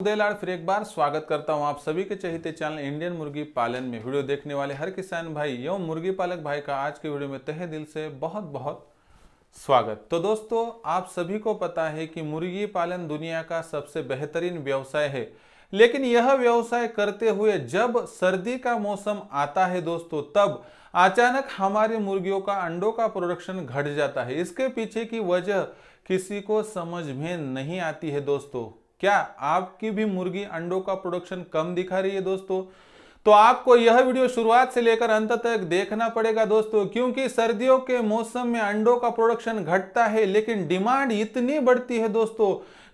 लाड़ फिर एक बार स्वागत करता हूं आप सभी के चहेते चैनल इंडियन मुर्गी पालन में। वीडियो देखने वाले हर किसान भाई एवं मुर्गी पालक भाई का आज के वीडियो में तहे दिल से बहुत बहुत स्वागत। तो दोस्तों, आप सभी को पता है कि मुर्गी पालन दुनिया का सबसे बेहतरीन व्यवसाय है, लेकिन यह व्यवसाय करते हुए जब सर्दी का मौसम आता है दोस्तों, तब अचानक हमारे मुर्गियों का अंडों का प्रोडक्शन घट जाता है। इसके पीछे की वजह किसी को समझ में नहीं आती है दोस्तों। क्या आपकी भी मुर्गी अंडों का प्रोडक्शन कम दिखा रही है दोस्तों? तो आपको यह वीडियो शुरुआत से लेकर अंत तक देखना पड़ेगा दोस्तों, क्योंकि सर्दियों के मौसम में अंडों का प्रोडक्शन घटता है, लेकिन डिमांड इतनी बढ़ती है दोस्तों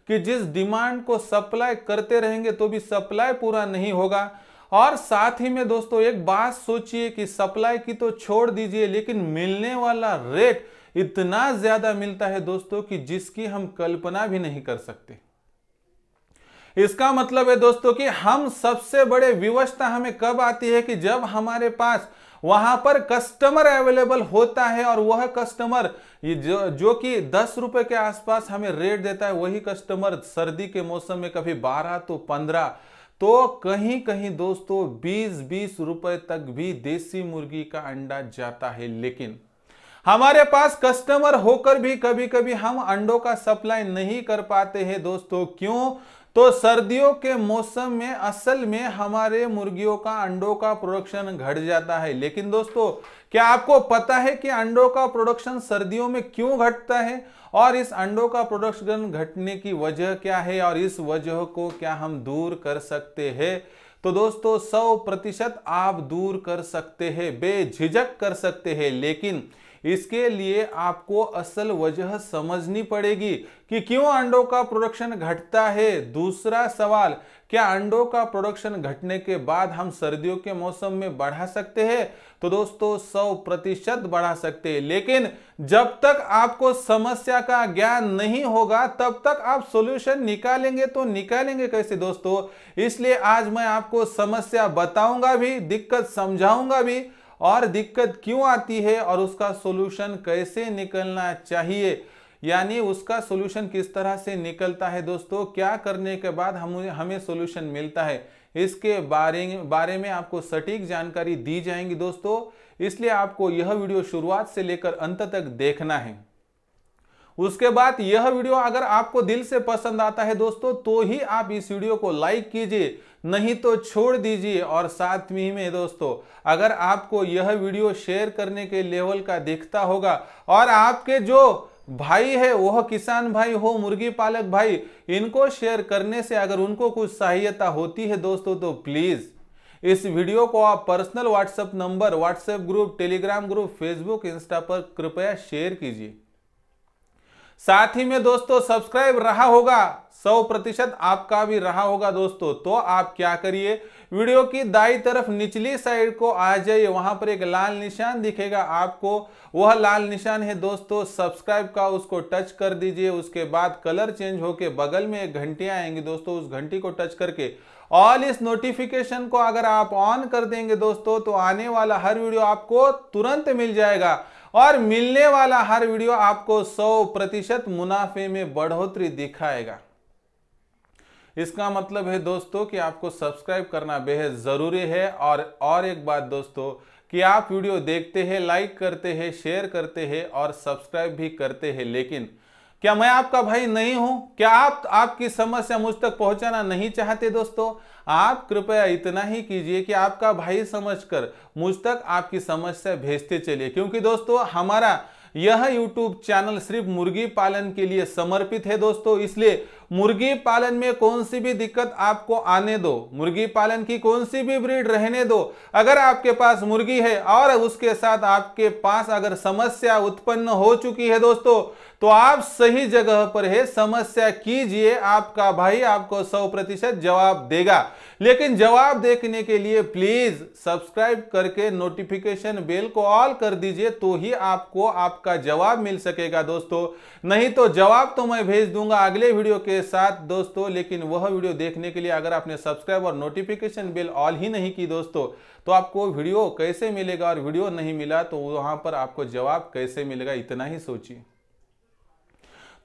कि जिस डिमांड को सप्लाई करते रहेंगे तो भी सप्लाई पूरा नहीं होगा। और साथ ही में दोस्तों एक बात सोचिए कि सप्लाई की तो छोड़ दीजिए, लेकिन मिलने वाला रेट इतना ज्यादा मिलता है दोस्तों कि जिसकी हम कल्पना भी नहीं कर सकते। इसका मतलब है दोस्तों कि हम सबसे बड़े विवशता हमें कब आती है कि जब हमारे पास वहां पर कस्टमर अवेलेबल होता है, और वह कस्टमर जो कि 10 रुपए के आसपास हमें रेट देता है, वही कस्टमर सर्दी के मौसम में कभी 12 तो 15 तो कहीं कहीं दोस्तों 20-20 रुपए तक भी देसी मुर्गी का अंडा जाता है। लेकिन हमारे पास कस्टमर होकर भी कभी कभी हम अंडों का सप्लाई नहीं कर पाते हैं दोस्तों। क्यों? तो सर्दियों के मौसम में असल में हमारे मुर्गियों का अंडों का प्रोडक्शन घट जाता है। लेकिन दोस्तों, क्या आपको पता है कि अंडों का प्रोडक्शन सर्दियों में क्यों घटता है, और इस अंडों का प्रोडक्शन घटने की वजह क्या है, और इस वजह को क्या हम दूर कर सकते हैं? तो दोस्तों 100% आप दूर कर सकते हैं, बेझिझक कर सकते हैं, लेकिन इसके लिए आपको असल वजह समझनी पड़ेगी कि क्यों अंडों का प्रोडक्शन घटता है। दूसरा सवाल, क्या अंडों का प्रोडक्शन घटने के बाद हम सर्दियों के मौसम में बढ़ा सकते हैं? तो दोस्तों 100% बढ़ा सकते हैं, लेकिन जब तक आपको समस्या का ज्ञान नहीं होगा तब तक आप सॉल्यूशन निकालेंगे तो निकालेंगे कैसे दोस्तों? इसलिए आज मैं आपको समस्या बताऊंगा भी, दिक्कत समझाऊंगा भी, और दिक्कत क्यों आती है और उसका सॉल्यूशन कैसे निकलना चाहिए, यानी उसका सॉल्यूशन किस तरह से निकलता है दोस्तों, क्या करने के बाद हमें सॉल्यूशन मिलता है, इसके बारे में आपको सटीक जानकारी दी जाएंगी दोस्तों। इसलिए आपको यह वीडियो शुरुआत से लेकर अंत तक देखना है। उसके बाद यह वीडियो अगर आपको दिल से पसंद आता है दोस्तों, तो ही आप इस वीडियो को लाइक कीजिए, नहीं तो छोड़ दीजिए। और साथ में दोस्तों, अगर आपको यह वीडियो शेयर करने के लेवल का दिखता होगा, और आपके जो भाई है वह किसान भाई हो, मुर्गी पालक भाई, इनको शेयर करने से अगर उनको कुछ सहायता होती है दोस्तों, तो प्लीज इस वीडियो को आप personal WhatsApp number, WhatsApp group, Telegram group, Facebook, Insta पर कृपया शेयर कीजिए। साथ ही में दोस्तों सब्सक्राइब रहा होगा, 100% आपका भी रहा होगा दोस्तों, तो आप क्या करिए, वीडियो की दाईं तरफ निचली साइड को आ जाइए, वहां पर एक लाल निशान दिखेगा आपको, वह लाल निशान है दोस्तों सब्सक्राइब का, उसको टच कर दीजिए। उसके बाद कलर चेंज होके बगल में एक घंटी आएंगी दोस्तों, उस घंटी को टच करके ऑल इस नोटिफिकेशन को अगर आप ऑन कर देंगे दोस्तों, तो आने वाला हर वीडियो आपको तुरंत मिल जाएगा, और मिलने वाला हर वीडियो आपको 100% मुनाफे में बढ़ोतरी दिखाएगा। इसका मतलब है दोस्तों कि आपको सब्सक्राइब करना बेहद जरूरी है। और एक बात दोस्तों, कि आप वीडियो देखते हैं, लाइक करते हैं, शेयर करते हैं और सब्सक्राइब भी करते हैं, लेकिन क्या मैं आपका भाई नहीं हूं? क्या आप आपकी समस्या मुझ तक पहुंचाना नहीं चाहते दोस्तों? आप कृपया इतना ही कीजिए कि आपका भाई समझकर मुझ तक आपकी समस्या भेजते चलिए, क्योंकि दोस्तों हमारा यह YouTube चैनल सिर्फ मुर्गी पालन के लिए समर्पित है दोस्तों। इसलिए मुर्गी पालन में कौन सी भी दिक्कत आपको आने दो, मुर्गी पालन की कौन सी भी ब्रीड रहने दो, अगर आपके पास मुर्गी है और उसके साथ आपके पास अगर समस्या उत्पन्न हो चुकी है दोस्तों, तो आप सही जगह पर है, समस्या कीजिए, आपका भाई आपको 100% जवाब देगा। लेकिन जवाब देखने के लिए प्लीज सब्सक्राइब करके नोटिफिकेशन बेल को ऑल कर दीजिए, तो ही आपको आपका जवाब मिल सकेगा दोस्तों। नहीं तो जवाब तो मैं भेज दूंगा अगले वीडियो के साथ दोस्तों, लेकिन वह वीडियो देखने के लिए अगर आपने सब्सक्राइब और नोटिफिकेशन बेल ऑल ही नहीं की दोस्तों, तो आपको वीडियो कैसे मिलेगा, और वीडियो नहीं मिला तो वहां पर आपको जवाब कैसे मिलेगा, इतना ही सोचिए।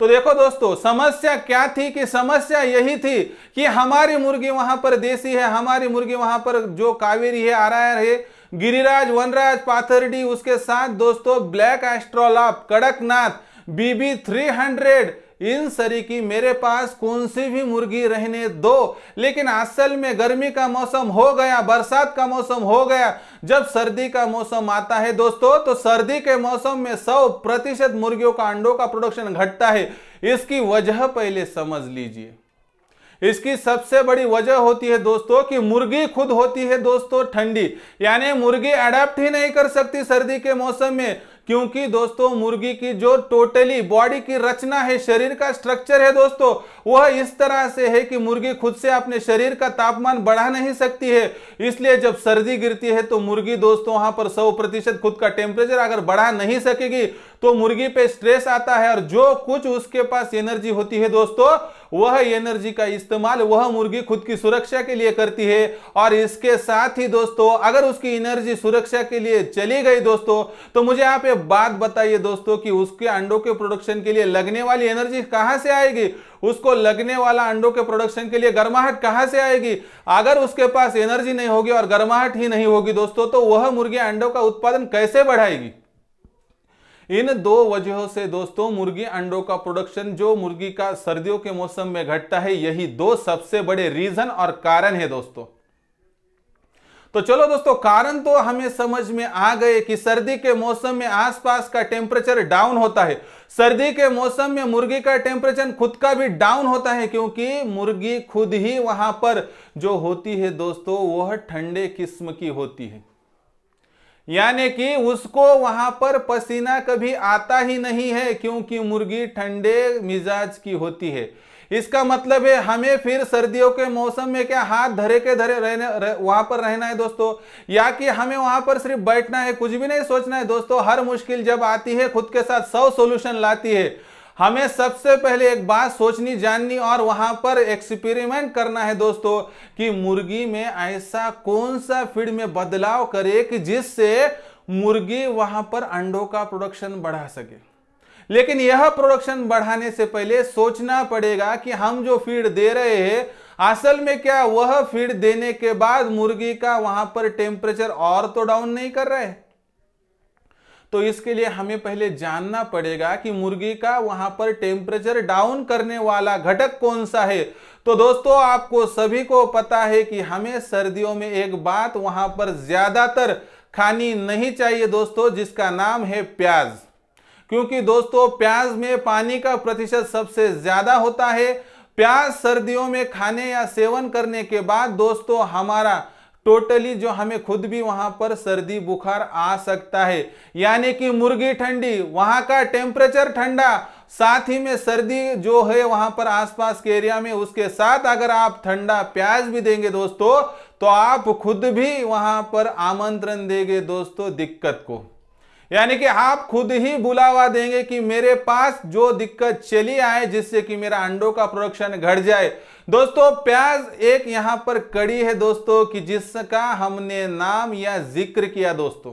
तो देखो दोस्तों, समस्या क्या थी कि समस्या यही थी कि हमारी मुर्गी वहां पर देसी है, हमारी मुर्गी वहां पर जो कावेरी है, आरआर है, गिरिराज, वनराज, पाथर्डी, उसके साथ दोस्तों ब्लैक एस्ट्रोलाप, कड़कनाथ, बीबी 300, इन सरी की मेरे पास कौन सी भी मुर्गी रहने दो। लेकिन असल में गर्मी का मौसम हो गया, बरसात का मौसम हो गया, जब सर्दी का मौसम आता है दोस्तों, तो सर्दी के मौसम में 100% मुर्गियों का अंडों का प्रोडक्शन घटता है। इसकी वजह पहले समझ लीजिए। इसकी सबसे बड़ी वजह होती है दोस्तों कि मुर्गी खुद होती है दोस्तों ठंडी, यानी मुर्गी अडेप्ट ही नहीं कर सकती सर्दी के मौसम में, क्योंकि दोस्तों मुर्गी की जो टोटली बॉडी की रचना है, शरीर का स्ट्रक्चर है दोस्तों, वह इस तरह से है कि मुर्गी खुद से अपने शरीर का तापमान बढ़ा नहीं सकती है। इसलिए जब सर्दी गिरती है तो मुर्गी दोस्तों वहां पर 100% खुद का टेम्परेचर अगर बढ़ा नहीं सकेगी तो मुर्गी पे स्ट्रेस आता है, और जो कुछ उसके पास एनर्जी होती है दोस्तों, वह एनर्जी का इस्तेमाल वह मुर्गी खुद की सुरक्षा के लिए करती है। और इसके साथ ही दोस्तों अगर उसकी एनर्जी सुरक्षा के लिए चली गई दोस्तों, तो मुझे आप एक बात बताइए दोस्तों कि उसके अंडों के प्रोडक्शन के लिए लगने वाली एनर्जी कहां से आएगी? उसको लगने वाला अंडों के प्रोडक्शन के लिए गर्माहट कहां से आएगी? अगर उसके पास एनर्जी नहीं होगी और गर्माहट ही नहीं होगी दोस्तों, तो वह मुर्गी अंडों का उत्पादन कैसे बढ़ाएगी? इन दो वजहों से दोस्तों मुर्गी अंडों का प्रोडक्शन जो मुर्गी का सर्दियों के मौसम में घटता है, यही दो सबसे बड़े रीजन और कारण है दोस्तों। तो चलो दोस्तों, कारण तो हमें समझ में आ गए कि सर्दी के मौसम में आसपास का टेम्परेचर डाउन होता है। सर्दी के मौसम में मुर्गी का टेम्परेचर खुद का भी डाउन होता है, क्योंकि मुर्गी खुद ही वहां पर जो होती है दोस्तों वह ठंडे किस्म की होती है, यानी कि उसको वहां पर पसीना कभी आता ही नहीं है, क्योंकि मुर्गी ठंडे मिजाज की होती है। इसका मतलब है हमें फिर सर्दियों के मौसम में क्या हाथ धरे के धरे वहां पर रहना है दोस्तों, या कि हमें वहां पर सिर्फ बैठना है, कुछ भी नहीं सोचना है दोस्तों। हर मुश्किल जब आती है खुद के साथ 100 सॉल्यूशन लाती है। हमें सबसे पहले एक बात सोचनी, जाननी और वहां पर एक्सपेरिमेंट करना है दोस्तों कि मुर्गी में ऐसा कौन सा फीड में बदलाव करे कि जिससे मुर्गी वहां पर अंडों का प्रोडक्शन बढ़ा सके। लेकिन यह प्रोडक्शन बढ़ाने से पहले सोचना पड़ेगा कि हम जो फीड दे रहे हैं असल में क्या वह फीड देने के बाद मुर्गी का वहां पर टेम्परेचर और तो डाउन नहीं कर रहा है। तो इसके लिए हमें पहले जानना पड़ेगा कि मुर्गी का वहां पर टेम्परेचर डाउन करने वाला घटक कौन सा है। तो दोस्तों आपको सभी को पता है कि हमें सर्दियों में एक बात वहां पर ज्यादातर खानी नहीं चाहिए दोस्तों, जिसका नाम है प्याज। क्योंकि दोस्तों प्याज में पानी का प्रतिशत सबसे ज्यादा होता है। प्याज सर्दियों में खाने या सेवन करने के बाद दोस्तों हमारा टोटली जो हमें खुद भी वहां पर सर्दी बुखार आ सकता है, यानी कि मुर्गी ठंडी, वहां का टेम्परेचर ठंडा, साथ ही में सर्दी जो है वहां पर आसपास के एरिया में, उसके साथ अगर आप ठंडा प्याज भी देंगे दोस्तों, तो आप खुद भी वहां पर आमंत्रण देंगे दोस्तों दिक्कत को, यानी कि आप खुद ही बुलावा देंगे कि मेरे पास जो दिक्कत चली आए जिससे कि मेरा अंडों का प्रोडक्शन घट जाए। दोस्तों प्याज एक यहां पर कड़ी है दोस्तों कि जिसका हमने नाम या जिक्र किया दोस्तों।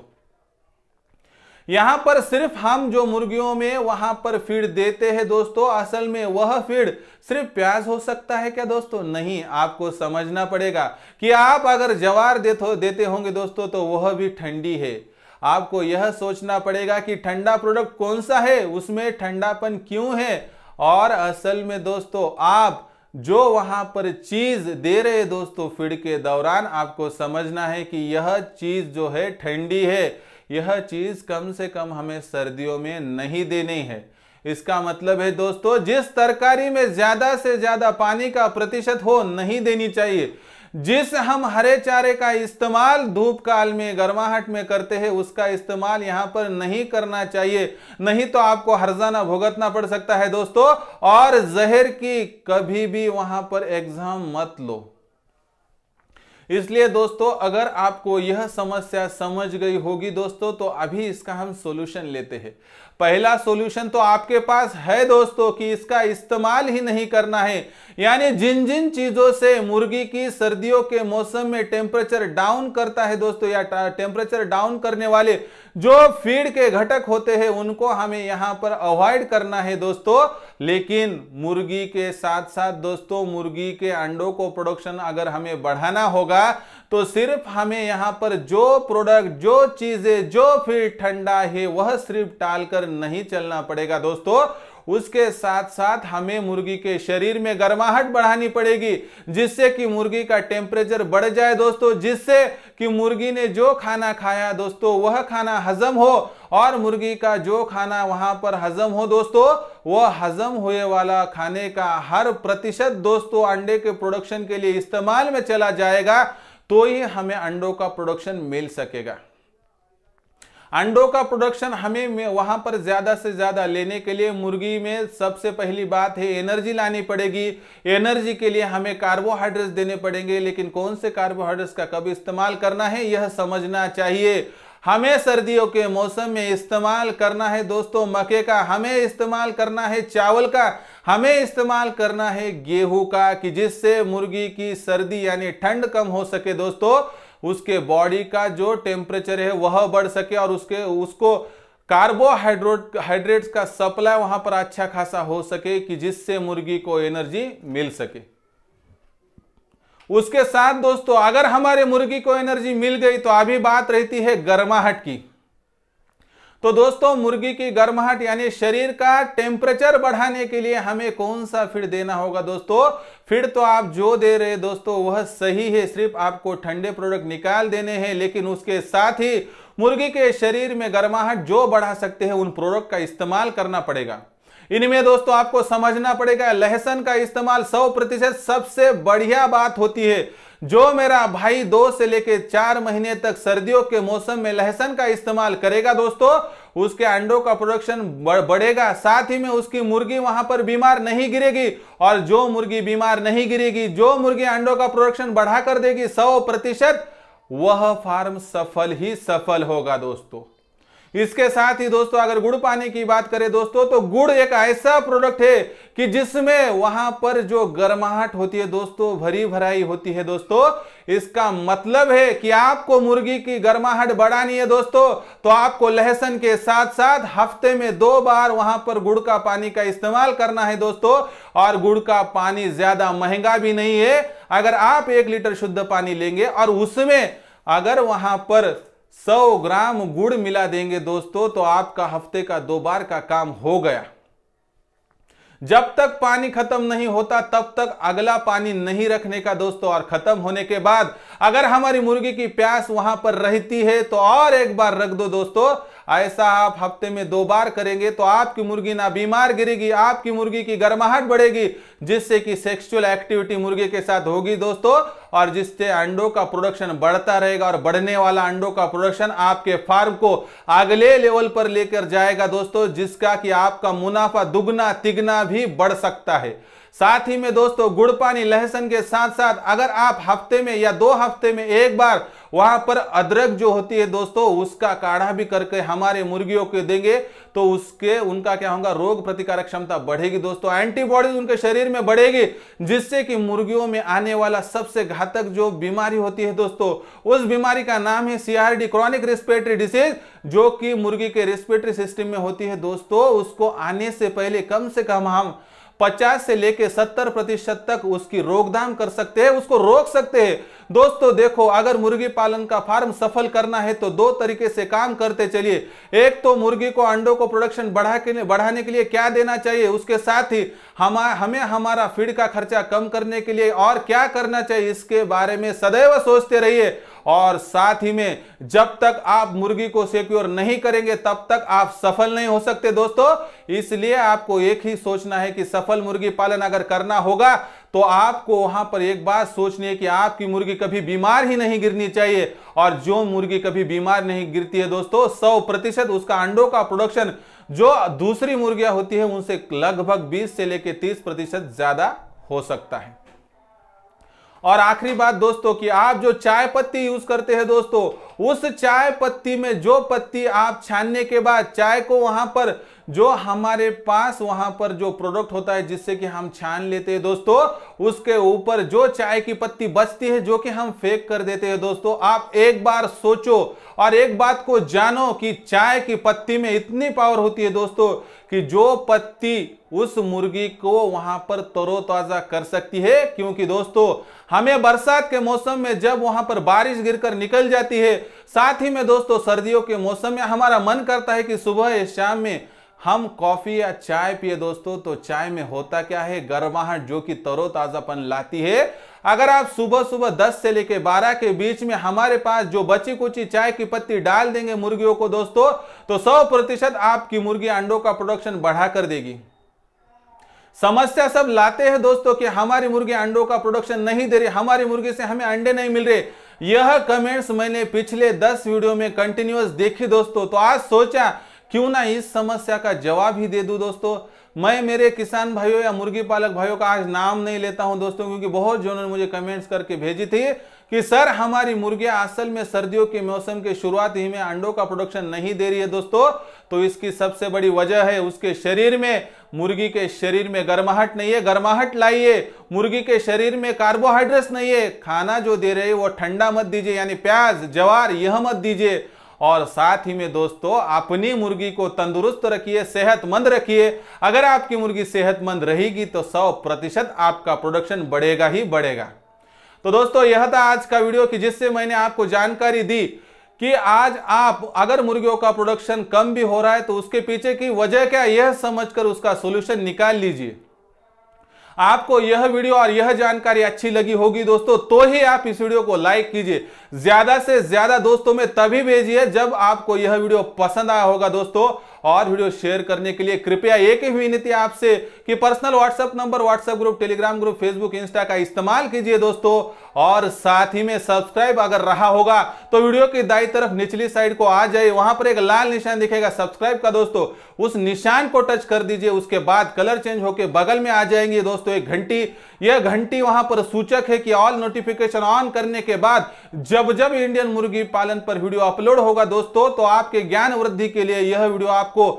यहां पर सिर्फ हम जो मुर्गियों में वहां पर फीड देते हैं दोस्तों, असल में वह फीड सिर्फ प्याज हो सकता है क्या दोस्तों? नहीं, आपको समझना पड़ेगा कि आप अगर ज्वार देते होंगे दोस्तों तो वह भी ठंडी है। आपको यह सोचना पड़ेगा कि ठंडा प्रोडक्ट कौन सा है, उसमें ठंडापन क्यों है। और असल में दोस्तों आप जो वहां पर चीज दे रहे दोस्तों फीड के दौरान, आपको समझना है कि यह चीज जो है ठंडी है। यह चीज कम से कम हमें सर्दियों में नहीं देनी है। इसका मतलब है दोस्तों जिस तरकारी में ज्यादा से ज्यादा पानी का प्रतिशत हो नहीं देनी चाहिए। जिस हम हरे चारे का इस्तेमाल धूप काल में गर्माहट में करते हैं उसका इस्तेमाल यहां पर नहीं करना चाहिए, नहीं तो आपको हर्जाना भुगतना पड़ सकता है दोस्तों। और जहर की कभी भी वहां पर एग्जाम मत लो। इसलिए दोस्तों अगर आपको यह समस्या समझ गई होगी दोस्तों, तो अभी इसका हम सॉल्यूशन लेते हैं। पहला सॉल्यूशन तो आपके पास है दोस्तों कि इसका इस्तेमाल ही नहीं करना है। यानी जिन जिन चीजों से मुर्गी की सर्दियों के मौसम में टेम्परेचर डाउन करता है दोस्तों, या टेम्परेचर डाउन करने वाले जो फीड के घटक होते हैं उनको हमें यहां पर अवॉइड करना है दोस्तों। लेकिन मुर्गी के साथ साथ दोस्तों मुर्गी के अंडों को प्रोडक्शन अगर हमें बढ़ाना होगा तो सिर्फ हमें यहां पर जो प्रोडक्ट, जो चीजें, जो फीड ठंडा है वह सिर्फ टालकर नहीं चलना पड़ेगा दोस्तों। उसके साथ साथ हमें मुर्गी के शरीर में गर्माहट बढ़ानी पड़ेगी, जिससे कि मुर्गी का टेम्परेचर बढ़ जाए दोस्तों, जिससे कि मुर्गी ने जो खाना खाया दोस्तों वह खाना हजम हो, और मुर्गी का जो खाना वहां पर हजम हो दोस्तों, वह हजम हुए वाला खाने का हर प्रतिशत दोस्तों अंडे के प्रोडक्शन के लिए इस्तेमाल में चला जाएगा, तो ही हमें अंडों का प्रोडक्शन मिल सकेगा। अंडों का प्रोडक्शन हमें वहां पर ज्यादा से ज्यादा लेने के लिए मुर्गी में सबसे पहली बात है एनर्जी लानी पड़ेगी। एनर्जी के लिए हमें कार्बोहाइड्रेट्स देने पड़ेंगे, लेकिन कौन से कार्बोहाइड्रेट्स का कब इस्तेमाल करना है यह समझना चाहिए। हमें सर्दियों के मौसम में इस्तेमाल करना है दोस्तों मक्के का, हमें इस्तेमाल करना है चावल का, हमें इस्तेमाल करना है गेहूं का, कि जिससे मुर्गी की सर्दी यानी ठंड कम हो सके दोस्तों, उसके बॉडी का जो टेम्परेचर है वह बढ़ सके, और उसको कार्बोहाइड्रेट्स का सप्लाई वहां पर अच्छा खासा हो सके, कि जिससे मुर्गी को एनर्जी मिल सके। उसके साथ दोस्तों अगर हमारे मुर्गी को एनर्जी मिल गई तो अभी बात रहती है गर्माहट की। तो दोस्तों मुर्गी की गर्माहट यानी शरीर का टेम्परेचर बढ़ाने के लिए हमें कौन सा फीड देना होगा दोस्तों? फीड तो आप जो दे रहे दोस्तों वह सही है, सिर्फ आपको ठंडे प्रोडक्ट निकाल देने हैं, लेकिन उसके साथ ही मुर्गी के शरीर में गर्माहट जो बढ़ा सकते हैं उन प्रोडक्ट का इस्तेमाल करना पड़ेगा। इनमें दोस्तों आपको समझना पड़ेगा लहसुन का इस्तेमाल 100% सबसे बढ़िया बात होती है। जो मेरा भाई 2 से लेकर 4 महीने तक सर्दियों के मौसम में लहसुन का इस्तेमाल करेगा दोस्तों, उसके अंडों का प्रोडक्शन बढ़ेगा, साथ ही में उसकी मुर्गी वहां पर बीमार नहीं गिरेगी। और जो मुर्गी बीमार नहीं गिरेगी, जो मुर्गी अंडों का प्रोडक्शन बढ़ा कर देगी 100%, वह फार्म सफल ही सफल होगा दोस्तों। इसके साथ ही दोस्तों अगर गुड़ पानी की बात करें दोस्तों, तो गुड़ एक ऐसा प्रोडक्ट है कि जिसमें वहां पर जो गर्माहट होती है दोस्तों, भरी भराई होती है दोस्तों। इसका मतलब है कि आपको मुर्गी की गर्माहट बढ़ानी है दोस्तों, तो आपको लहसुन के साथ साथ हफ्ते में 2 बार वहां पर गुड़ का पानी का इस्तेमाल करना है दोस्तों। और गुड़ का पानी ज्यादा महंगा भी नहीं है। अगर आप 1 लीटर शुद्ध पानी लेंगे और उसमें अगर वहां पर 100 ग्राम गुड़ मिला देंगे दोस्तों, तो आपका हफ्ते का 2 बार का काम हो गया। जब तक पानी खत्म नहीं होता तब तक अगला पानी नहीं रखने का दोस्तों, और खत्म होने के बाद अगर हमारी मुर्गी की प्यास वहां पर रहती है तो और एक बार रख दो दोस्तों। ऐसा आप हफ्ते में 2 बार करेंगे तो आपकी मुर्गी ना बीमार गिरेगी, आपकी मुर्गी की गर्माहट बढ़ेगी, जिससे कि सेक्सुअल एक्टिविटी मुर्गी के साथ होगी दोस्तों, और जिससे अंडों का प्रोडक्शन बढ़ता रहेगा। और बढ़ने वाला अंडों का प्रोडक्शन आपके फार्म को अगले लेवल पर लेकर जाएगा दोस्तों, जिसका कि आपका मुनाफा दुगना तिगना भी बढ़ सकता है। साथ ही में दोस्तों गुड़ पानी लहसुन के साथ साथ अगर आप हफ्ते में या 2 हफ्ते में 1 बार वहां पर अदरक जो होती है दोस्तों उसका काढ़ा भी करके हमारे मुर्गियों को देंगे, तो उनका क्या होगा, रोग प्रतिकारक क्षमता बढ़ेगी दोस्तों, एंटीबॉडीज उनके शरीर में बढ़ेगी, जिससे कि मुर्गियों में आने वाला सबसे घातक जो बीमारी होती है दोस्तों, उस बीमारी का नाम है CRD, क्रॉनिक रेस्पिरेटरी डिसीज, जो कि मुर्गी के रेस्पिरेटरी सिस्टम में होती है दोस्तों। उसको आने से पहले कम से कम हम 50 से लेकर 70% तक उसकी रोकथाम कर सकते हैं, उसको रोक सकते हैं दोस्तों। देखो अगर मुर्गी पालन का फार्म सफल करना है तो 2 तरीके से काम करते चलिए। एक तो मुर्गी को अंडों को प्रोडक्शन बढ़ाने के लिए क्या देना चाहिए, उसके साथ ही हमें हमारा फीड का खर्चा कम करने के लिए और क्या करना चाहिए, इसके बारे में सदैव सोचते रहिए। और साथ ही में जब तक आप मुर्गी को सिक्योर नहीं करेंगे तब तक आप सफल नहीं हो सकते दोस्तों। इसलिए आपको एक ही सोचना है कि सफल मुर्गी पालन अगर करना होगा तो आपको वहां पर एक बात सोचनी है कि आपकी मुर्गी कभी बीमार ही नहीं गिरनी चाहिए। और जो मुर्गी कभी बीमार नहीं गिरती है दोस्तों, 100% उसका अंडों का प्रोडक्शन जो दूसरी मुर्गियां होती है उनसे लगभग 20 से लेकर 30% ज्यादा हो सकता है। और आखिरी बात दोस्तों कि आप जो चाय पत्ती यूज करते हैं दोस्तों, उस चाय पत्ती में जो पत्ती आप छानने के बाद चाय को वहां पर जो हमारे पास वहां पर जो प्रोडक्ट होता है जिससे कि हम छान लेते हैं दोस्तों, उसके ऊपर जो चाय की पत्ती बचती है जो कि हम फेंक कर देते हैं दोस्तों, आप एक बार सोचो और एक बात को जानो कि चाय की पत्ती में इतनी पावर होती है दोस्तों कि जो पत्ती उस मुर्गी को वहां पर तरोताजा कर सकती है। क्योंकि दोस्तों हमें बरसात के मौसम में जब वहां पर बारिश गिरकर निकल जाती है, साथ ही में दोस्तों सर्दियों के मौसम में हमारा मन करता है कि सुबह या शाम में हम कॉफी या चाय पिए दोस्तों, तो चाय में होता क्या है, गर्माहट जो कि तरोताजापन लाती है। अगर आप सुबह सुबह 10 से लेकर 12 के बीच में हमारे पास जो बची कुची चाय की पत्ती डाल देंगे मुर्गियों को दोस्तों, तो 100% आपकी मुर्गी अंडों का प्रोडक्शन बढ़ा कर देगी। समस्या सब लाते हैं दोस्तों कि हमारी मुर्गी अंडों का प्रोडक्शन नहीं दे रही, हमारी मुर्गी से हमें अंडे नहीं मिल रहे। यह कमेंट्स मैंने पिछले 10 वीडियो में कंटिन्यूअस देखी दोस्तों, तो आज सोचा क्यों ना इस समस्या का जवाब ही दे दूं दोस्तों। मैं मेरे किसान भाइयों या मुर्गी पालक भाइयों का आज नाम नहीं लेता हूं दोस्तों, क्योंकि बहुत जनों ने मुझे कमेंट्स करके भेजी थी कि सर हमारी मुर्गियां असल में सर्दियों के मौसम के शुरुआत ही में अंडों का प्रोडक्शन नहीं दे रही है दोस्तों। तो इसकी सबसे बड़ी वजह है उसके शरीर में, मुर्गी के शरीर में गर्माहट नहीं है। गर्माहट लाइए, मुर्गी के शरीर में कार्बोहाइड्रेट्स नहीं है। खाना जो दे रहे हैं वो ठंडा मत दीजिए, यानी प्याज ज्वार यह मत दीजिए। और साथ ही में दोस्तों अपनी मुर्गी को तंदुरुस्त रखिए, सेहतमंद रखिए। अगर आपकी मुर्गी सेहतमंद रहेगी तो 100% आपका प्रोडक्शन बढ़ेगा ही बढ़ेगा। तो दोस्तों यह था आज का वीडियो कि जिससे मैंने आपको जानकारी दी कि आज आप अगर मुर्गियों का प्रोडक्शन कम भी हो रहा है तो उसके पीछे की वजह क्या, यह समझकर उसका सॉल्यूशन निकाल लीजिए। आपको यह वीडियो और यह जानकारी अच्छी लगी होगी दोस्तों, तो ही आप इस वीडियो को लाइक कीजिए। ज्यादा से ज्यादा दोस्तों में तभी भेजिए जब आपको यह वीडियो पसंद आया होगा दोस्तों। और वीडियो शेयर करने के लिए कृपया एक ही विनती आपसे कि personal WhatsApp number, WhatsApp group, Telegram group, Facebook, Insta का इस्तेमाल कीजिए दोस्तों। और साथ ही में सब्सक्राइब अगर रहा होगा तो वीडियो की दाईं तरफ निचली साइड को आ जाए, वहां पर एक लाल निशान दिखेगा सब्सक्राइब का दोस्तों, उस निशान को टच कर दीजिए। उसके बाद कलर चेंज होकर बगल में आ जाएंगे दोस्तों एक घंटी। यह घंटी वहां पर सूचक है कि ऑल नोटिफिकेशन ऑन करने के बाद जब जब इंडियन मुर्गी पालन पर वीडियो अपलोड होगा दोस्तों, तो आपके ज्ञान वृद्धि के लिए यह वीडियो आपको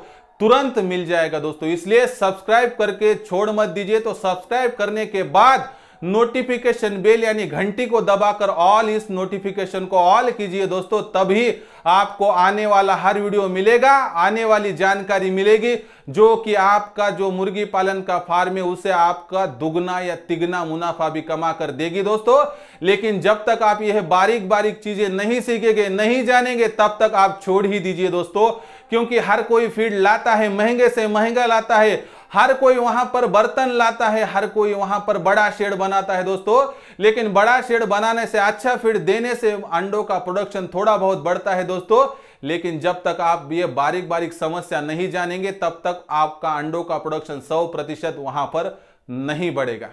तुरंत मिल जाएगा दोस्तों। इसलिए सब्सक्राइब करके छोड़ मत दीजिए। तो सब्सक्राइब करने के बाद नोटिफिकेशन बेल यानी घंटी को दबाकर ऑल इस नोटिफिकेशन को ऑल कीजिए दोस्तों, तभी आपको आने वाला हर वीडियो मिलेगा, आने वाली जानकारी मिलेगी जो कि आपका जो मुर्गी पालन का फार्म है उसे आपका दुगना या तिगना मुनाफा भी कमा कर देगी दोस्तों। लेकिन जब तक आप यह बारीक बारीक चीजें नहीं सीखेंगे, नहीं जानेंगे, तब तक आप छोड़ ही दीजिए दोस्तों। क्योंकि हर कोई फीड लाता है, महंगे से महंगा लाता है, हर कोई वहां पर बर्तन लाता है, हर कोई वहां पर बड़ा शेड बनाता है दोस्तों। लेकिन बड़ा शेड बनाने से, अच्छा फीड देने से अंडों का प्रोडक्शन थोड़ा बहुत बढ़ता है दोस्तों। लेकिन जब तक आप ये बारीक बारीक समस्या नहीं जानेंगे तब तक आपका अंडों का प्रोडक्शन 100% वहां पर नहीं बढ़ेगा।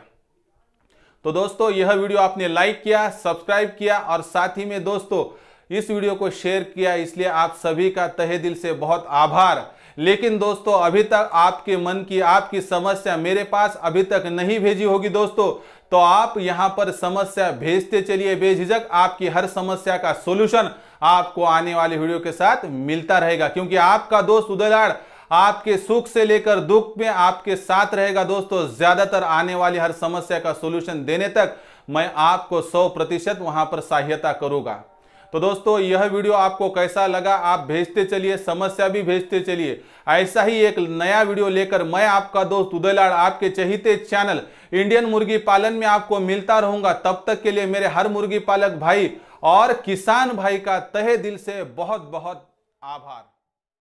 तो दोस्तों यह वीडियो आपने लाइक किया, सब्सक्राइब किया और साथ ही में दोस्तों इस वीडियो को शेयर किया, इसलिए आप सभी का तहे दिल से बहुत आभार। लेकिन दोस्तों अभी तक आपके मन की, आपकी समस्या मेरे पास अभी तक नहीं भेजी होगी दोस्तों, तो आप यहां पर समस्या भेजते चलिए बेझिझक। आपकी हर समस्या का सॉल्यूशन आपको आने वाले वीडियो के साथ मिलता रहेगा, क्योंकि आपका दोस्त उदयलाड़ आपके सुख से लेकर दुख में आपके साथ रहेगा दोस्तों। ज्यादातर आने वाली हर समस्या का सॉल्यूशन देने तक मैं आपको 100% वहां पर सहायता करूंगा। तो दोस्तों यह वीडियो आपको कैसा लगा आप भेजते चलिए, समस्या भी भेजते चलिए। ऐसा ही एक नया वीडियो लेकर मैं आपका दोस्त उदयलाड़ आपके चहीते चैनल इंडियन मुर्गी पालन में आपको मिलता रहूंगा। तब तक के लिए मेरे हर मुर्गी पालक भाई और किसान भाई का तहे दिल से बहुत बहुत आभार।